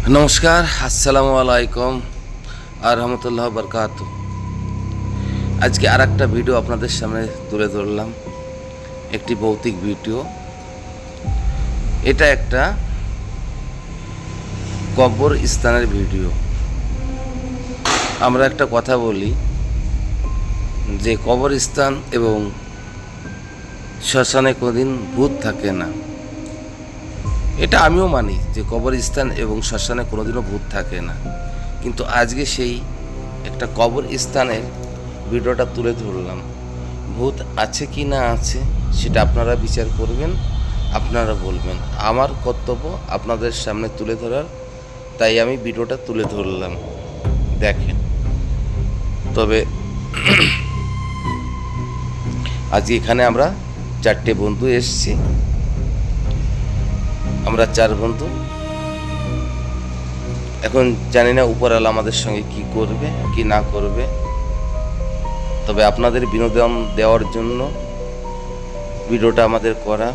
নমস্কার, আসসালামু আলাইকুম আর রহমতুল্লাহ বরকাত। আজকে আর একটা ভিডিও আপনাদের সামনে তুলে ধরলাম, একটি ভৌতিক ভিডিও। এটা একটা কবরস্থানের ভিডিও। আমরা একটা কথা বলি যে কবরস্থান এবং শ্মশানে কোনোদিন ভূত থাকে না। এটা আমিও মানি যে কবরস্থান এবং শ্মশানে কোনোদিনও ভূত থাকে না, কিন্তু আজকে সেই একটা কবরস্থানের ভিডিওটা তুলে ধরলাম। ভূত আছে কি না আছে সেটা আপনারা বিচার করবেন, আপনারা বলবেন। আমার কর্তব্য আপনাদের সামনে তুলে ধরার, তাই আমি ভিডিওটা তুলে ধরলাম। দেখেন, তবে আজকে এখানে আমরা 4টে বন্ধু এসেছি। আমরা 4 বন্ধু। এখন জানি না উপরওয়ালা আমাদের সঙ্গে কি করবে কি না করবে, তবে আপনাদের বিনোদন দেওয়ার জন্য ভিডিওটা আমাদের করা।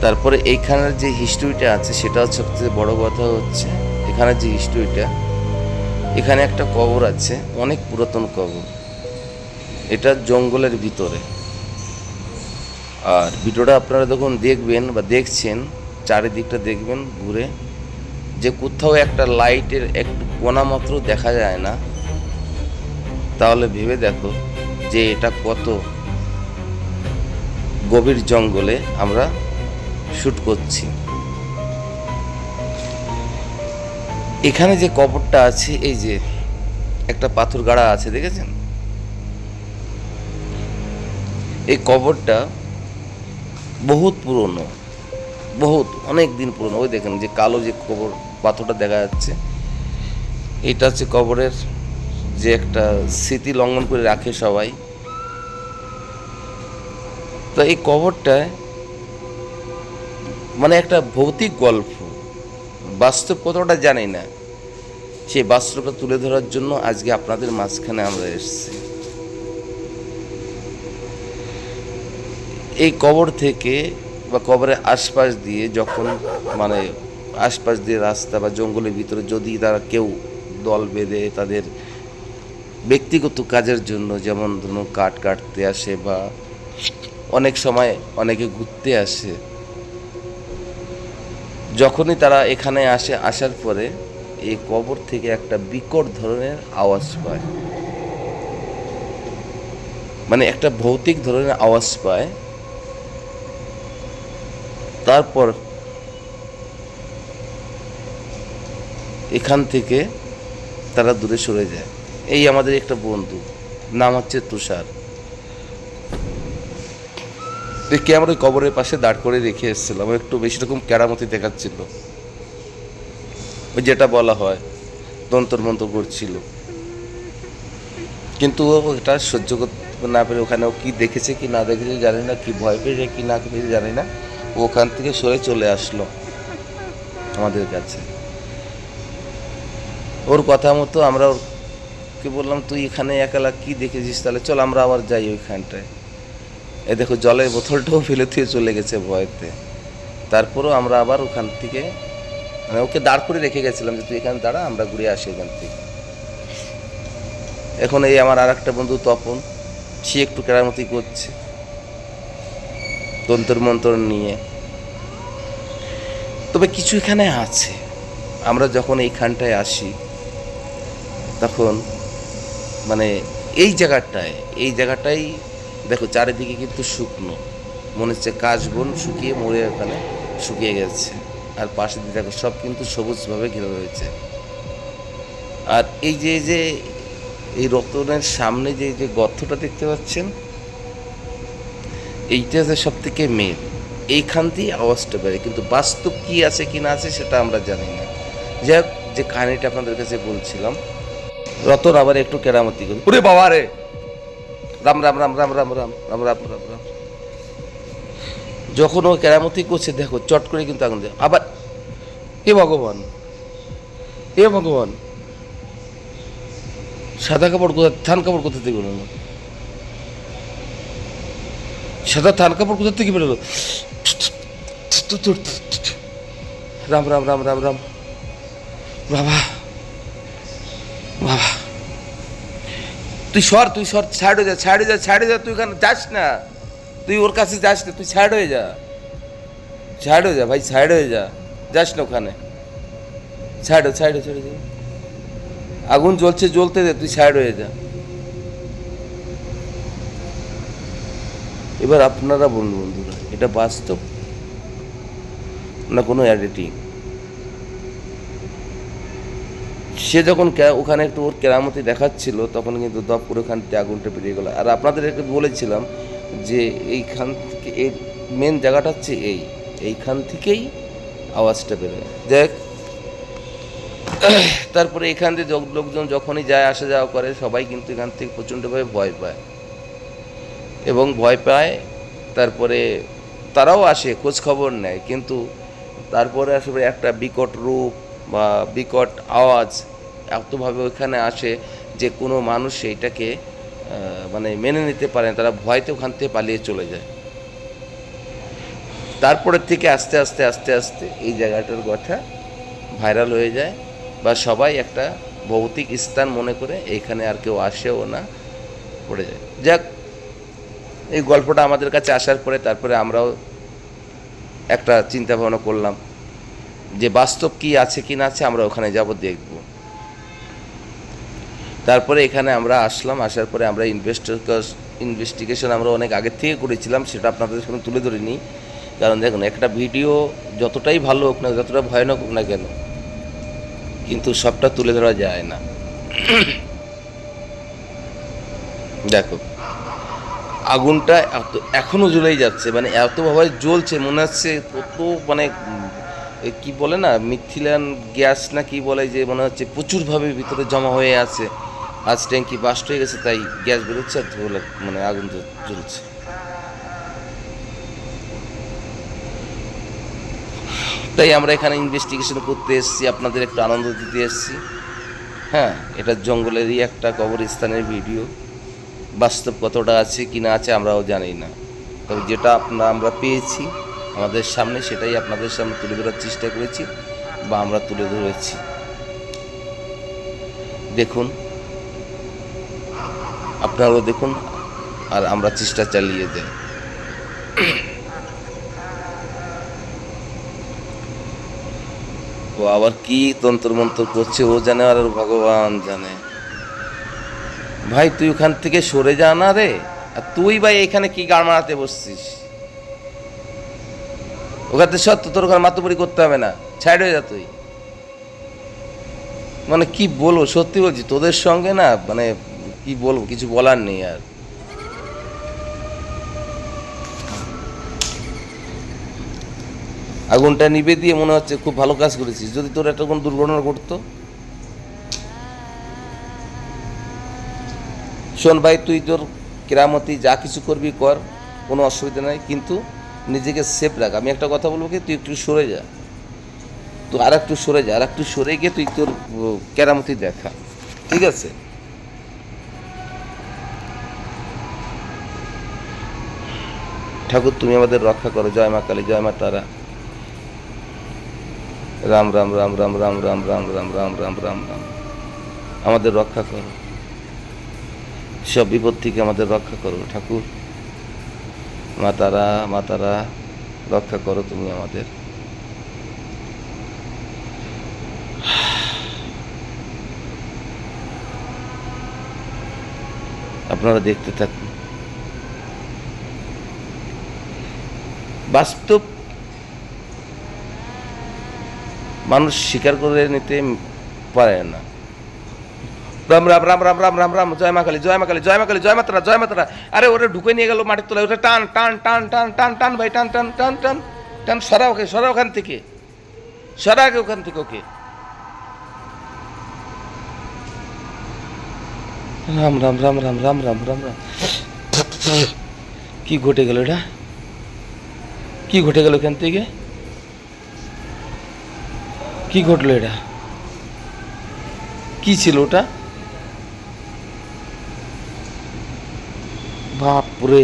তারপরে এইখানের যে হিস্ট্রিটা আছে সেটা সবচেয়ে বড় কথা হচ্ছে, এখানে যে হিস্ট্রিটা, এখানে একটা কবর আছে, অনেক পুরাতন কবর। এটা জঙ্গলের ভিতরে। আর ভিডিওটা আপনারা যখন দেখবেন বা দেখছেন, চারিদিকটা দেখবেন ঘুরে, যে কোথাও একটা লাইটের একটু কোনা মাত্র দেখা যায় না, তাহলে ভেবে দেখো যে এটা কত গভীর জঙ্গলে আমরা শ্যুট করছি। এখানে যে কবরটা আছে, এই যে একটা পাথর গাড়া আছে, দেখেছেন? এই কবরটা বহুত পুরনো, বহুত অনেক দিন পুরনো। ওই দেখেন যে কালো যে কবর পাথরটা দেখা যাচ্ছে, এটা হচ্ছে কবরের যে একটা স্মৃতি লঙ্ঘন করে রাখে সবাই। তো এই কবরটায় মানে একটা ভৌতিক গল্প, বাস্তব কতটা জানি না, সেই বাস্তবটা তুলে ধরার জন্য আজকে আপনাদের মাঝখানে আমরা এসেছি। এই কবর থেকে বা কবরের আশপাশ দিয়ে যখন মানে আশপাশ দিয়ে রাস্তা বা জঙ্গলের ভিতরে যদি তারা কেউ দল বেঁধে তাদের ব্যক্তিগত কাজের জন্য, যেমন ধরুন কাঠ কাটতে আসে বা অনেক সময় অনেকে ঘুরতে আসে, যখনই তারা এখানে আসে, আসার পরে এই কবর থেকে একটা বিকট ধরনের আওয়াজ পায়, মানে একটা ভৌতিক ধরনের আওয়াজ পায়। তারপর এখান থেকে তারা দূরে সরে যায়। এই আমাদের একটা বন্ধু, নাম হচ্ছে তুষার। দেখে আমরা ওই কবরের পাশে দাঁড় করে রেখে এসেছিলাম, একটু বেশি রকম কেরামতি দেখাচ্ছিল, ওই যেটা বলা হয় তন্তর মন্ত্র করছিল। কিন্তু ও এটা সহ্য করতে না পেরে, ওখানে ও কী দেখেছে কি না দেখেছে জানি না, কি ভয় পেয়েছে কি না পেয়েছে জানি না, ও ওখান থেকে সরে চলে আসলো আমাদের কাছে। ওর কথা মতো আমরা ওকে বললাম, তুই এখানে একালা কি দেখেছিস, তাহলে চল আমরা আবার যাই ওইখানটায়। এ দেখো, জলের বোতলটাও ফেলে দিয়ে চলে গেছে ভয়তে। তারপরেও আমরা আবার ওখান থেকে মানে ওকে দাঁড় করে রেখে গেছিলাম যে তুই এখানে দাঁড়া, আমরা ঘুরে আসি ওখান থেকে। এখন এই আমার আর একটা বন্ধু তপন, সে একটু কেরামতি করছে তন্তর মন্তর নিয়ে। তবে কিছু এখানে আছে। আমরা যখন এইখানটায় আসি তখন মানে এই জায়গাটাই দেখো, চারিদিকে কিন্তু শুকনো, মনে হচ্ছে কাশবন শুকিয়ে মরে ওখানে শুকিয়ে গেছে। আর পাশে দিয়ে দেখো সব কিন্তু সবুজভাবে ঘিরে রয়েছে। আর এই যে এই রতনের সামনে যে গর্তটা দেখতে পাচ্ছেন, এইটা হচ্ছে সব থেকে মেন। এইখান দিয়ে আওয়াজটা বেড়ে, কিন্তু বাস্তব কি আছে কি না আছে সেটা আমরা জানি না। যাই হোক, যে কাহিনিটা আপনাদের কাছে বলছিলাম, রতন আবার একটু কেরামতি করি, ওরে বাবা রে, রাম রাম রাম রাম রাম রাম রাম রাম রাম রাম। যখন ও কেরামতি করছে দেখো, চট করে কিন্তু আগুন দেয় আবার। হে ভগবান, হে ভগবান, সাদা কাপড় কোথা, থান কাপড় কোথা থেকে বেরোলো, সাদা থান কাপড় কোথা থেকে বেরোলো, রাম রাম রাম রাম রাম। বাবা বাবা, তুই সর ছাড় হয়ে যা, তুই ওখানে যাস না, তুই ওর কাছে যাস না, তুই ছাড় হয়ে যা ভাই, ছাড় হয়ে যা, যাস না ওখানে, ছাড় যা। আগুন জ্বলতে দে, তুই ছাড় হয়ে যা। এবার আপনারা বলুন বন্ধুরা, এটা বাস্তব না কোনো এডিটিং? সে যখন ওখানে একটু ওর কেরামতি দেখাচ্ছিল, তখন কিন্তু দপ করে ওখান থেকে আগুনটা বেরিয়ে গেল। আর আপনাদের একটু বলেছিলাম যে এইখান থেকে, এই মেন জায়গাটা হচ্ছে এইখান থেকেই আওয়াজটা বেরোয়। দেখ, তারপরে এখান থেকে লোকজন যখনই যায়, আসা যাওয়া করে, সবাই কিন্তু এখান থেকে প্রচণ্ডভাবে ভয় পায়, এবং ভয় পায়। তারপরে তারাও আসে, খোঁজ খবর নেয়, কিন্তু তারপরে আসলে একটা বিকট রূপ বা বিকট আওয়াজ এতভাবে ওইখানে আসে যে কোনো মানুষ এইটাকে মানে মেনে নিতে পারে না, তারা ভয়তে ওখান থেকে পালিয়ে চলে যায়। তারপরের থেকে আস্তে আস্তে এই জায়গাটার কথা ভাইরাল হয়ে যায়, বা সবাই একটা ভৌতিক স্থান মনে করে এইখানে আর কেউ আসেও না, পড়ে যায়। যাক, এই গল্পটা আমাদের কাছে আসার পরে তারপরে আমরাও একটা চিন্তা ভাবনা করলাম যে বাস্তব কি আছে কি না আছে, আমরা ওখানে যাব, দেখব। তারপরে এখানে আমরা আসলাম, আসার পরে আমরা ইনভেস্টিগেশন আমরা অনেক আগের থেকে করেছিলাম, সেটা আপনাদের সামনে তুলে ধরিনি। কারণ দেখুন, একটা ভিডিও যতটাই ভালো হোক না, যতটা ভয়ানক হোক না কেন, কিন্তু সবটা তুলে ধরা যায় না। দেখো, আগুনটা এখনো জ্বলেই যাচ্ছে, মানে এতভাবে জ্বলছে, মনে হচ্ছে কত, মানে কি বলে না, মিথিলান গ্যাস না কি বলে, যে মনে হচ্ছে প্রচুরভাবে ভিতরে জমা হয়ে আছে। আজ ট্যাঙ্কি বাস্ট হয়ে গেছে, তাই গ্যাস বেরোচ্ছে, আর মানে আগুন জ্বলছে। তাই আমরা এখানে ইনভেস্টিগেশন করতে এসেছি, আপনাদের একটু আনন্দ দিতে এসেছি। হ্যাঁ, এটা জঙ্গলেরই একটা কবরস্থানের ভিডিও, বাস্তব কতটা আছে কি না আছে আমরাও জানি না, তবে যেটা আমরা পেয়েছি আমাদের সামনে, সেটাই আপনাদের সামনে তুলে ধরার চেষ্টা করেছি, বা আমরা তুলে ধরেছি। দেখুন, আপনারাও দেখুন, আর আমরা চেষ্টা চালিয়ে যাই। ও আবার কি তন্ত্র মন্ত্র করছে, ও জানে আর ভগবান জানে। ভাই, তুই ওখান থেকে সরে যা না রে, আর তুই ভাই এখানে কি গাড় মারাতে বসছিস? ওখানে সত্য, তোর ওখানে মাতুপুরি করতে হবে না, ছাইড হয়ে যা তুই। মানে কি বলবো, সত্যি বলছি, তোদের সঙ্গে না, মানে কি বলবো, কিছু বলার নেই আর। আগুনটা নিভে দিয়ে মনে হচ্ছে খুব ভালো কাজ করেছিস। যদি তোর একটা কোনো দুর্ঘটনা ঘটতো, শোন ভাই, তুই তোর কেরামতি যা কিছু করবি কর, কোনো অসুবিধা নাই, কিন্তু নিজেকে সেফ রাখ। আমি একটা কথা বলবো কি, তুই একটু সরে যা, তুই আর একটু সরে গিয়ে তুই তোর কেরামতি দেখা, ঠিক আছে? ঠাকুর, তুমি আমাদের রক্ষা করো। জয় মা কালী, জয় মা তারা। রাম রাম রাম রাম রাম রাম রাম রাম রাম রাম রাম রাম। আমাদের রক্ষা করো, সব বিপদ থেকে আমাদের রক্ষা করো ঠাকুর। মা তারা রক্ষা করো তুমি আমাদের। আপনারা দেখতে থাকুন। বাস্তব মানুষ স্বীকার করে নিতে পারে না। রাম রাম রাম রাম রাম রাম রাম। জয় মা কালী, জয় মা কালী, জয় মা কালী, জয় মাতারা, জয় মাতারা। আরে ওরে ঢুকে নিয়ে গেল মাটির তলায়, ওটা টান টান টান টান টান টান ভাই, টান টান টান টান টান। সরা ওকে, সরা ওখান থেকে, সরা আগে ওখান থেকে ওকে। রাম রাম রাম রাম রাম রাম রাম রাম। কি ঘটে গেল এটা? কি ঘটে গেল এখান থেকে? কি ঘটলো এটা? কি ছিল ওটা? বাপরে,